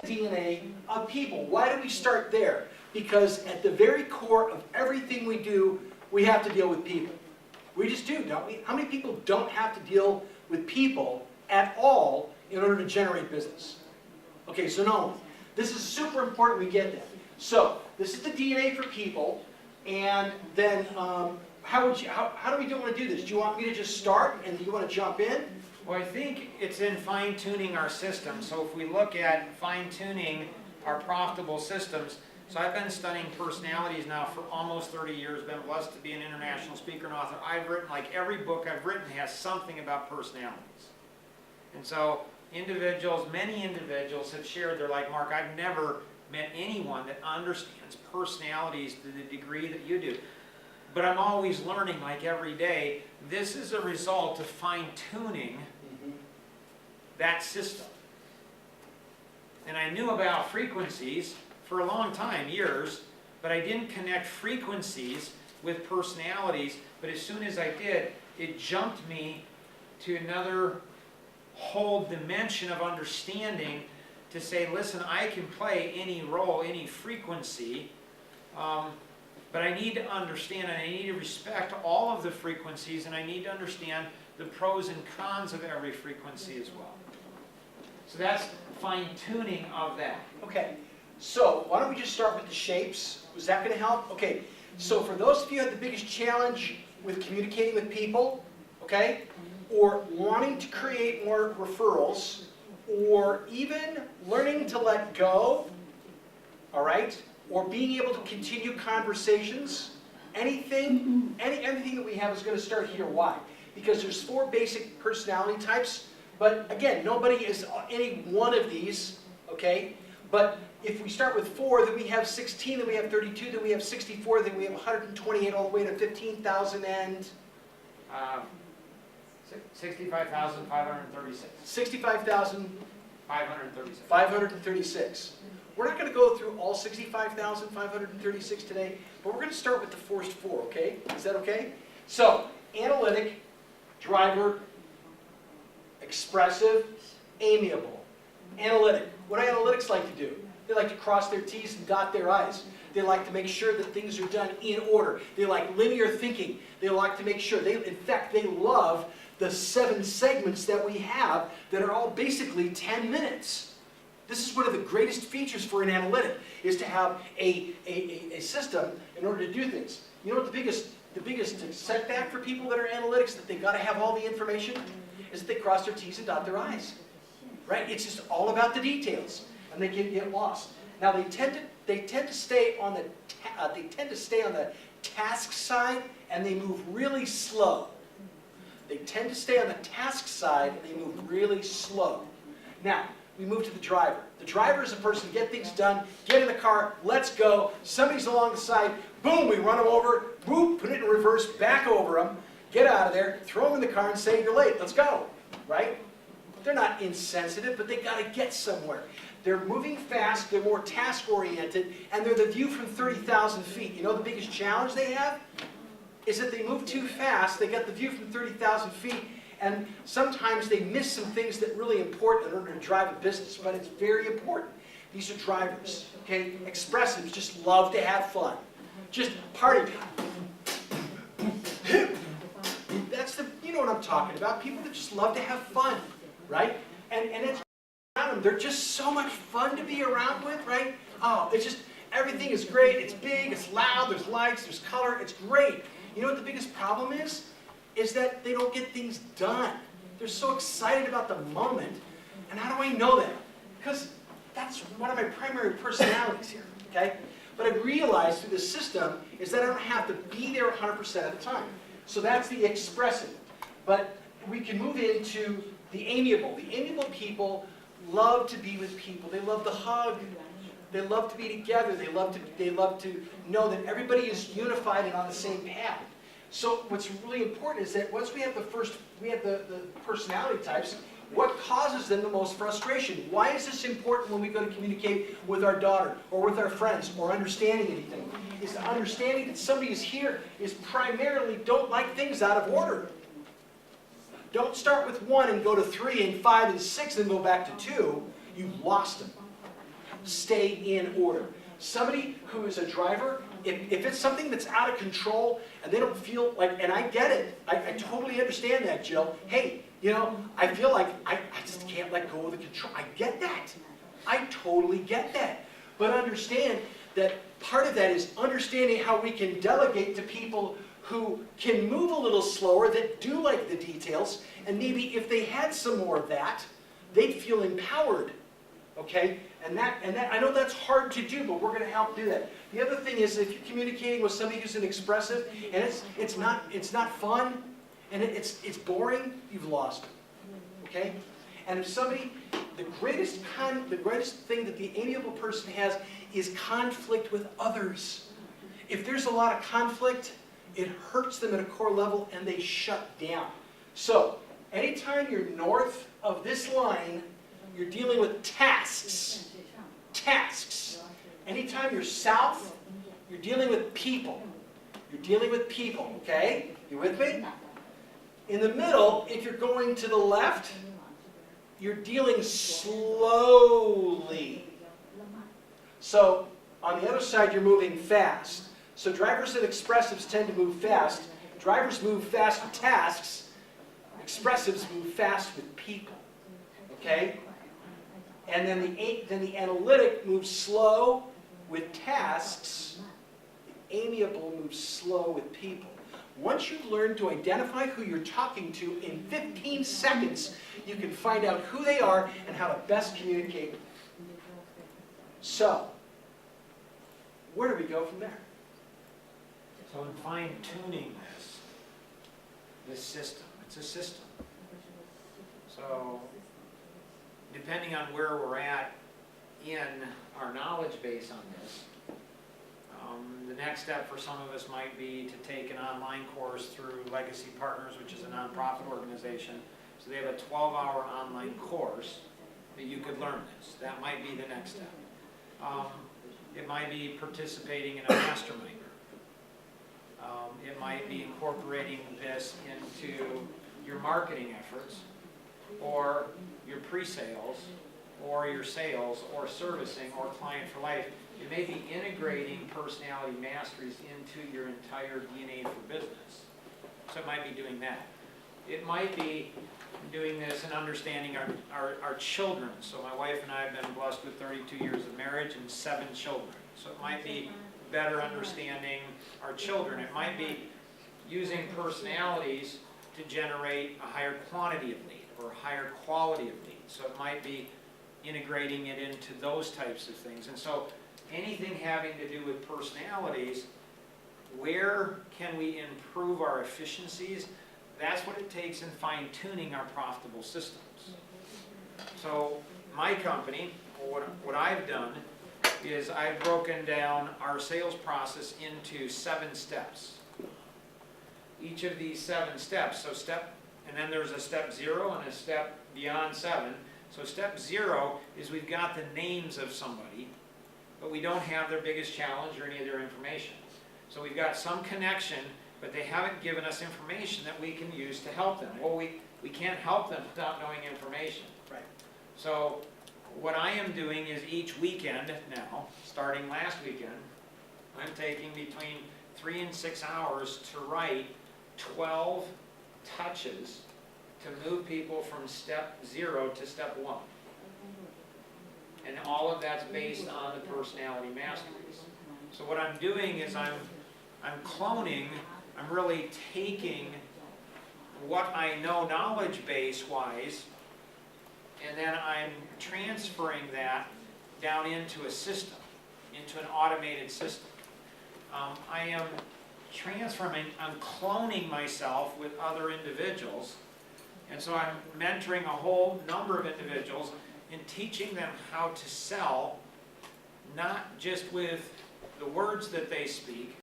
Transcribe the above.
DNA of people. Why do we start there? Because at the very core of everything we do, we have to deal with people. We just do, don't we? How many people don't have to deal with people at all in order to generate business? Okay, so no one. This is super important we get that. So, this is the DNA for people, and then how do we want to do this? Do you want me to just start and do you want to jump in? Well, I think it's in fine-tuning our system. So if we look at fine-tuning our profitable systems, so I've been studying personalities now for almost 30 years, been blessed to be an international speaker and author. I've written, like every book I've written has something about personalities. And so individuals, many individuals have shared, they're like, Mark, I've never met anyone that understands personalities to the degree that you do. But I'm always learning, like every day. This is a result of fine-tuning that system. And I knew about frequencies for a long time, years, but I didn't connect frequencies with personalities. But as soon as I did, it jumped me to another whole dimension of understanding to say, listen, I can play any role, any frequency, but I need to understand and I need to respect all of the frequencies, and I need to understand the pros and cons of every frequency as well. So that's fine-tuning of that. Okay, so why don't we just start with the shapes? Was that going to help? Okay, so for those of you who have the biggest challenge with communicating with people, okay, or wanting to create more referrals, or even learning to let go, all right, or being able to continue conversations, everything that we have is going to start here. Why? Because there's 4 basic personality types, but again, nobody is any one of these, okay? But if we start with 4, then we have 16, then we have 32, then we have 64, then we have 128, all the way to 15,000 and... 65,536. 65,536. 536. We're not going to go through all 65,536 today, but we're going to start with the first 4, okay? Is that okay? So, analytic, driver, expressive, amiable. Analytic. What do analytics like to do? They like to cross their T's and dot their I's. They like to make sure that things are done in order. They like linear thinking. They like to make sure. In fact, they love the 7 segments that we have that are all basically 10 minutes. This is one of the greatest features for an analytic, is to have a system in order to do things. You know what the biggest setback for people that are analytics, that they've got to have all the information, is that they cross their T's and dot their I's. Right? It's just all about the details, and they can get lost. Now they tend to stay on the task side, and they move really slow. They tend to stay on the task side, and they move really slow. Now, we move to the driver. The driver is a person, get things done, get in the car, let's go. Somebody's along the side, boom, we run them over, boop, put it in reverse, back over them, get out of there, throw them in the car and say, you're late, let's go, right? They're not insensitive, but they got to get somewhere. They're moving fast, they're more task-oriented, and they're the view from 30,000 feet. You know the biggest challenge they have? Is that they move too fast, they get the view from 30,000 feet, and sometimes they miss some things that are really important in order to drive a business, but it's very important. These are drivers, okay? Expressives just love to have fun. Just party. You know what I'm talking about. People that just love to have fun, right? And it's around them. They're just so much fun to be around with, right? Oh, it's just, everything is great. It's big, it's loud, there's lights, there's color, it's great. You know what the biggest problem is? Is that they don't get things done. They're so excited about the moment. And how do I know that? Because that's one of my primary personalities here, okay? But I've realized through the system is that I don't have to be there 100% of the time. So that's the expressive. But we can move into the amiable. The amiable people love to be with people. They love to hug. They love to be together. They love to know that everybody is unified and on the same path. So what's really important is that once we have the personality types, what causes them the most frustration? Why is this important when we go to communicate with our daughter or with our friends or understanding anything? Is the understanding that somebody is here is primarily don't like things out of order. Don't start with 1 and go to 3 and 5 and 6 and go back to 2. You've lost them. stay in order. Somebody who is a driver, if it's something that's out of control and they don't feel like, and I get it, I totally understand that, Jill. Hey, you know, I feel like I just can't let go of the control. I get that. I totally get that. But understand that part of that is understanding how we can delegate to people who can move a little slower, that do like the details, and maybe if they had some more of that, they'd feel empowered. Okay? And that I know that's hard to do, but we're going to help do that. The other thing is, if you're communicating with somebody who's an expressive, and it's not fun, and it's boring, you've lost them. Okay? And if somebody, the greatest thing that the amiable person has is conflict with others. If there's a lot of conflict, it hurts them at a core level, and they shut down. So, anytime you're north of this line, you're dealing with tasks. Tasks. Anytime you're south, you're dealing with people. You're dealing with people, okay? You with me? In the middle, if you're going to the left, you're dealing slowly. So, on the other side, you're moving fast. So drivers and expressives tend to move fast. Drivers move fast with tasks. Expressives move fast with people. Okay? And then the analytic moves slow with tasks. The amiable moves slow with people. Once you've learned to identify who you're talking to, in 15 seconds, you can find out who they are and how to best communicate with them. So, where do we go from there? So in fine-tuning this system, it's a system. So depending on where we're at in our knowledge base on this, the next step for some of us might be to take an online course through Legacy Partners, which is a nonprofit organization. So they have a 12-hour online course that you could learn this. That might be the next step. It might be participating in a mastermind. It might be incorporating this into your marketing efforts, or your pre-sales, or your sales, or servicing, or client for life. It may be integrating personality masteries into your entire DNA for business. So it might be doing that. It might be doing this and understanding our children. So my wife and I have been blessed with 32 years of marriage and 7 children. So it might be better understanding our children. It might be using personalities to generate a higher quantity of lead or a higher quality of lead. So it might be integrating it into those types of things. And so anything having to do with personalities, where can we improve our efficiencies? That's what it takes in fine-tuning our profitable systems. So my company, what I've done is I've broken down our sales process into 7 steps. Each of these 7 steps, and then there's a step 0 and a step beyond 7. So step 0 is we've got the names of somebody, but we don't have their biggest challenge or any of their information. So we've got some connection, but they haven't given us information that we can use to help them. Well, we can't help them without knowing information. Right. So what I am doing is each weekend now, starting last weekend, I'm taking between 3 and 6 hours to write 12 touches to move people from step 0 to step 1. And all of that's based on the personality masteries. So what I'm doing is I'm cloning, I'm really taking what I know knowledge base-wise, and then I'm transferring that down into a system, into an automated system. I am transforming, I'm cloning myself with other individuals, and so I'm mentoring a whole number of individuals and teaching them how to sell, not just with the words that they speak,